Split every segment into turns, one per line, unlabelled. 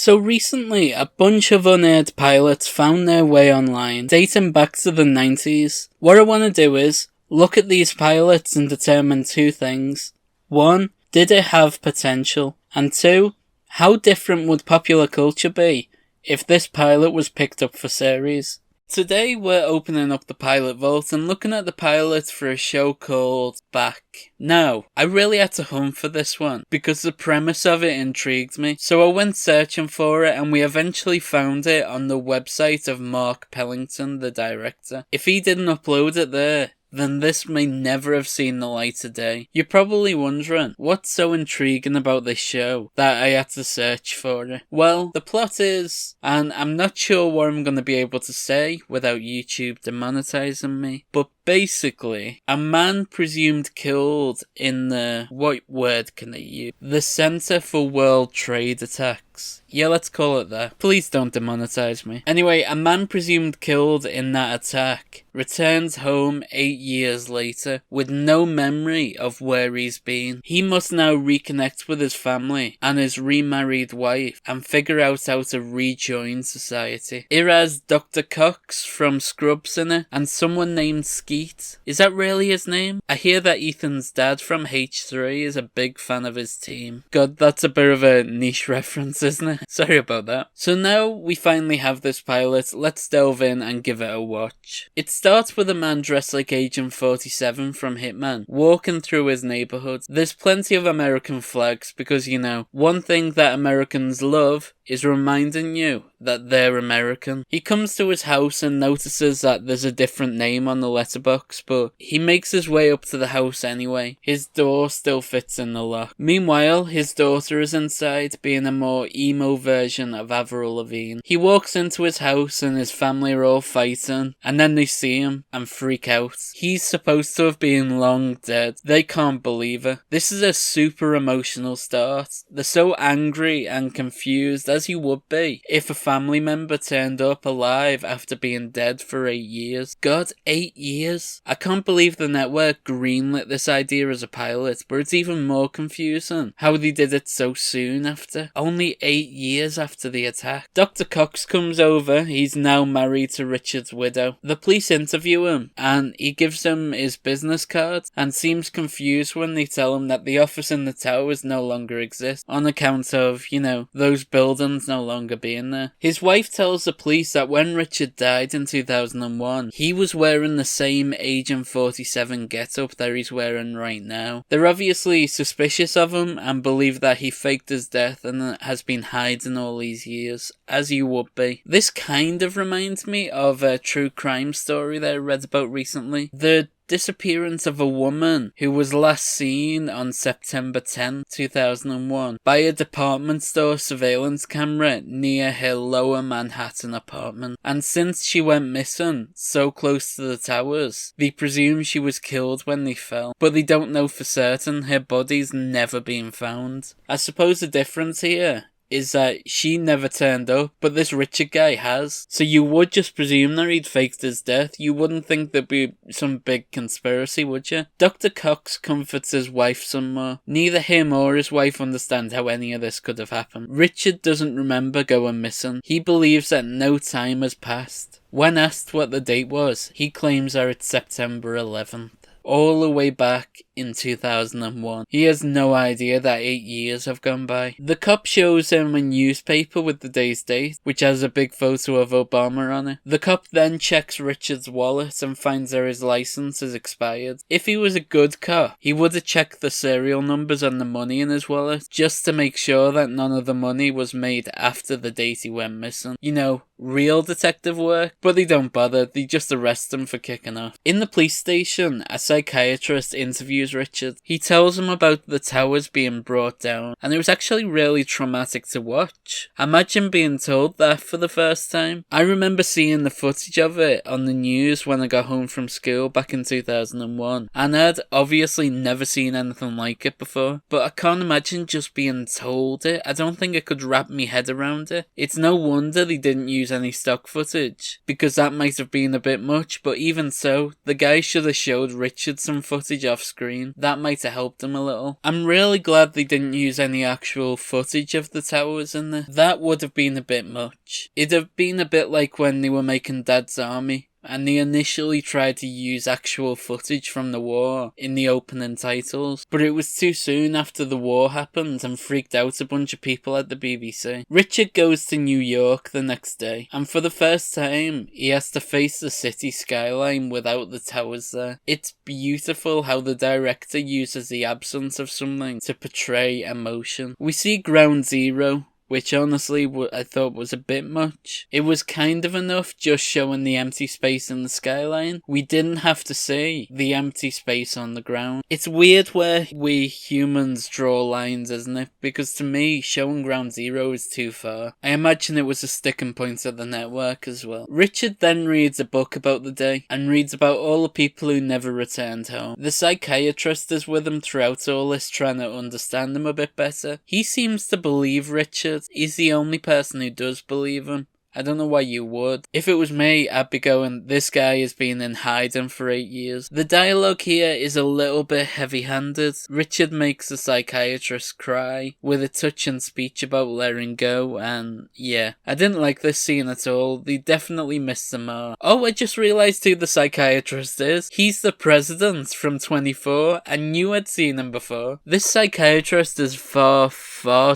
So recently, a bunch of unaired pilots found their way online, dating back to the 90s. What I want to do is look at these pilots and determine two things. One, did it have potential? And two, how different would popular culture be if this pilot was picked up for series? Today we're opening up the pilot vault and looking at the pilots for a show called Back. Now, I really had to hunt for this one because the premise of it intrigued me, so I went searching for it and we eventually found it on the website of Mark Pellington, the director. If he didn't upload it there, then this may never have seen the light of day. You're probably wondering, what's so intriguing about this show that I had to search for it? Well, the plot is, and I'm not sure what I'm going to be able to say without YouTube demonetizing me, but basically, a man presumed killed in the, what word can I use? The Center for World Trade Attacks. Yeah, let's call it that. Please don't demonetize me. Anyway, a man presumed killed in that attack returns home 8 years later with no memory of where he's been. He must now reconnect with his family and his remarried wife and figure out how to rejoin society. It has Dr. Cox from Scrubs in it and someone named Skeet. Is that really his name? I hear that Ethan's dad from H3 is a big fan of his team. God, that's a bit of a niche reference, isn't it? Sorry about that. So now we finally have this pilot, let's delve in and give it a watch. It starts with a man dressed like Agent 47 from Hitman, walking through his neighborhood. There's plenty of American flags because, you know, one thing that Americans love is reminding you that they're American. He comes to his house and notices that there's a different name on the letterbox, but he makes his way up to the house anyway. His door still fits in the lock. Meanwhile, his daughter is inside, being a more emo version of Avril Lavigne. He walks into his house and his family are all fighting, and then they see him and freak out. He's supposed to have been long dead. They can't believe it. This is a super emotional start. They're so angry and confused, as you would be if a family member turned up alive after being dead for 8 years. God, 8 years? I can't believe the network greenlit this idea as a pilot, but it's even more confusing how they did it so soon after. Only 8 years after the attack. Dr. Cox comes over. He's now married to Richard's widow. The police interview him and he gives them his business card and seems confused when they tell him that the office in the towers no longer exists on account of, you know, those buildings no longer being there. His wife tells the police that when Richard died in 2001, he was wearing the same Agent 47 getup that he's wearing right now. They're obviously suspicious of him and believe that he faked his death and has been hiding all these years, as you would be. This kind of reminds me of a true crime story that I read about recently. The disappearance of a woman who was last seen on September 10, 2001 by a department store surveillance camera near her lower Manhattan apartment. And since she went missing so close to the towers, they presume she was killed when they fell, but they don't know for certain. Her body's never been found. I suppose the difference here is that she never turned up, but this Richard guy has. So you would just presume that he'd faked his death. You wouldn't think there'd be some big conspiracy, would you? Dr. Cox comforts his wife some more. Neither him or his wife understand how any of this could have happened. Richard doesn't remember going missing. He believes that no time has passed. When asked what the date was, he claims that it's September 11th. All the way back in 2001. He has no idea that 8 years have gone by. The cop shows him a newspaper with the day's date, which has a big photo of Obama on it. The cop then checks Richard's wallet and finds that his license is expired. If he was a good cop, he would have checked the serial numbers on the money in his wallet, just to make sure that none of the money was made after the date he went missing. You know, real detective work, but they don't bother. They just arrest him for kicking off. In the police station, a psychiatrist interviews Richard. He tells him about the towers being brought down, and it was actually really traumatic to watch. Imagine being told that for the first time. I remember seeing the footage of it on the news when I got home from school back in 2001, and I'd obviously never seen anything like it before, but I can't imagine just being told it. I don't think I could wrap my head around it. It's no wonder they didn't use any stock footage, because that might have been a bit much, but even so, the guy should have showed Richard some footage off screen. That might have helped him a little. I'm really glad they didn't use any actual footage of the towers in there. That would have been a bit much. It'd have been a bit like when they were making Dad's Army, and they initially tried to use actual footage from the war in the opening titles, but it was too soon after the war happened and freaked out a bunch of people at the BBC. Richard goes to New York the next day, and for the first time, he has to face the city skyline without the towers there. It's beautiful how the director uses the absence of something to portray emotion. We see Ground Zero, which honestly I thought was a bit much. It was kind of enough just showing the empty space in the skyline. We didn't have to see the empty space on the ground. It's weird where we humans draw lines, isn't it? Because to me, showing Ground Zero is too far. I imagine it was a sticking point of the network as well. Richard then reads a book about the day, and reads about all the people who never returned home. The psychiatrist is with him throughout all this, trying to understand him a bit better. He seems to believe Richard. He's the only person who does believe him. I don't know why you would. If it was me, I'd be going, this guy has been in hiding for 8 years. The dialogue here is a little bit heavy-handed. Richard makes the psychiatrist cry, with a touching speech about letting go, and yeah. I didn't like this scene at all. They definitely missed the mark. Oh, I just realised who the psychiatrist is. He's the president from 24. I knew I'd seen him before. This psychiatrist is far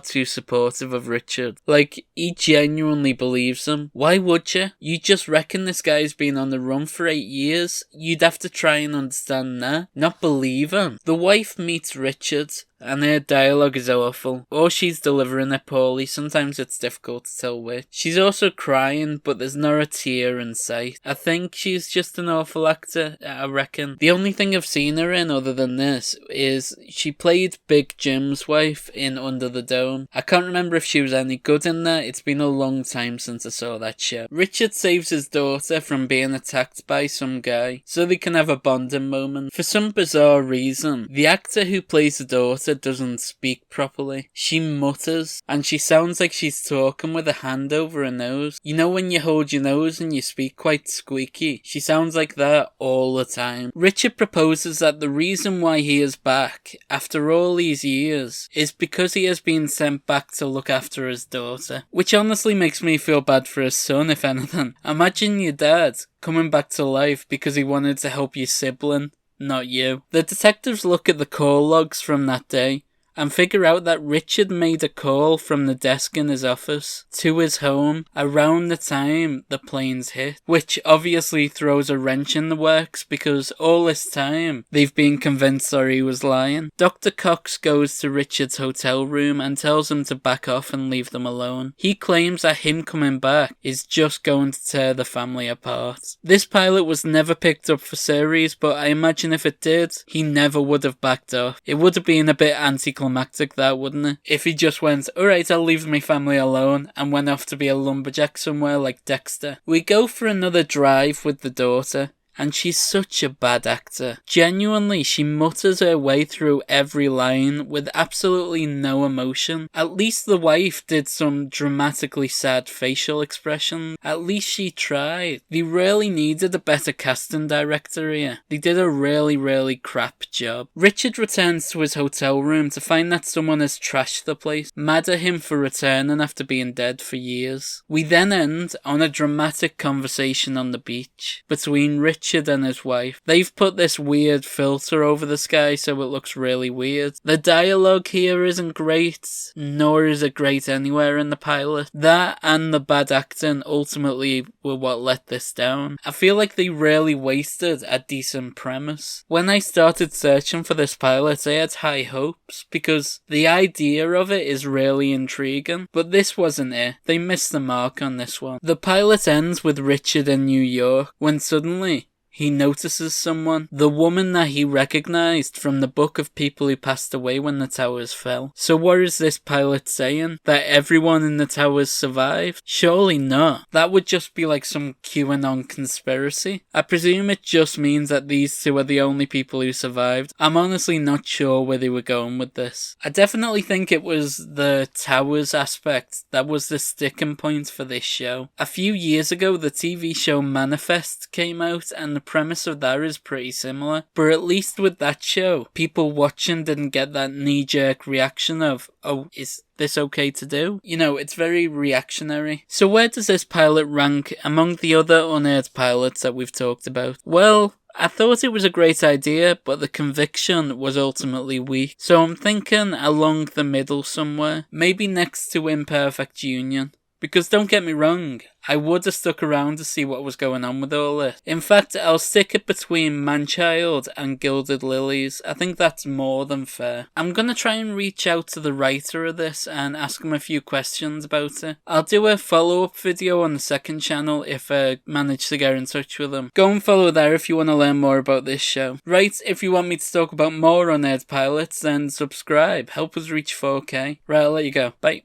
too supportive of Richard. Like, he genuinely believes him. Why would you? You just reckon this guy's been on the run for 8 years? You'd have to try and understand that, not believe him. The wife meets Richard, and her dialogue is awful, or she's delivering it poorly. Sometimes it's difficult to tell which. She's also crying, but there's not a tear in sight. I think she's just an awful actor, I reckon. The only thing I've seen her in other than this is she played Big Jim's wife in Under the Dome. I can't remember if she was any good in that. It's been a long time since I saw that show. Richard saves his daughter from being attacked by some guy, so they can have a bonding moment. For some bizarre reason, the actor who plays the daughter doesn't speak properly. She mutters, and she sounds like she's talking with a hand over her nose. You know when you hold your nose and you speak quite squeaky? She sounds like that all the time. Richard proposes that the reason why he is back, after all these years, is because he has been sent back to look after his daughter. Which honestly makes me feel bad for his son, if anything. Imagine your dad coming back to life because he wanted to help your sibling, not you. The detectives look at the call logs from that day and figure out that Richard made a call from the desk in his office to his home around the time the planes hit, which obviously throws a wrench in the works because all this time they've been convinced that he was lying. Dr. Cox goes to Richard's hotel room and tells him to back off and leave them alone. He claims that him coming back is just going to tear the family apart. This pilot was never picked up for series, but I imagine if it did, he never would have backed off. It would have been a bit anticlimactic, that, wouldn't it? If he just went, alright, I'll leave my family alone, and went off to be a lumberjack somewhere like Dexter. We go for another drive with the daughter, and she's such a bad actor. Genuinely, she mutters her way through every line with absolutely no emotion. At least the wife did some dramatically sad facial expression. At least she tried. They really needed a better casting director here. They did a really crap job. Richard returns to his hotel room to find that someone has trashed the place, mad at him for returning after being dead for years. We then end on a dramatic conversation on the beach between Richard and his wife. They've put this weird filter over the sky so it looks really weird. The dialogue here isn't great, nor is it great anywhere in the pilot. That and the bad acting ultimately were what let this down. I feel like they really wasted a decent premise. When I started searching for this pilot, I had high hopes because the idea of it is really intriguing, but this wasn't it. They missed the mark on this one. The pilot ends with Richard in New York when suddenly he notices someone, the woman that he recognized from the book of people who passed away when the towers fell. So what is this pilot saying? That everyone in the towers survived? Surely not. That would just be like some QAnon conspiracy. I presume it just means that these two are the only people who survived. I'm honestly not sure where they were going with this. I definitely think it was the towers aspect that was the sticking point for this show. A few years ago, the TV show Manifest came out, and the premise of that is pretty similar. But at least with that show, people watching didn't get that knee-jerk reaction of, oh, is this okay to do? You know, it's very reactionary. So where does this pilot rank among the other unaired pilots that we've talked about? Well, I thought it was a great idea, but the conviction was ultimately weak. So I'm thinking along the middle somewhere. Maybe next to Imperfect Union. Because don't get me wrong, I would have stuck around to see what was going on with all this. In fact, I'll stick it between Manchild and Gilded Lilies. I think that's more than fair. I'm gonna try and reach out to the writer of this and ask him a few questions about it. I'll do a follow-up video on the second channel if I manage to get in touch with him. Go and follow there if you want to learn more about this show. Right, if you want me to talk about more unaired pilots, then subscribe. Help us reach 4K. Right, I'll let you go. Bye.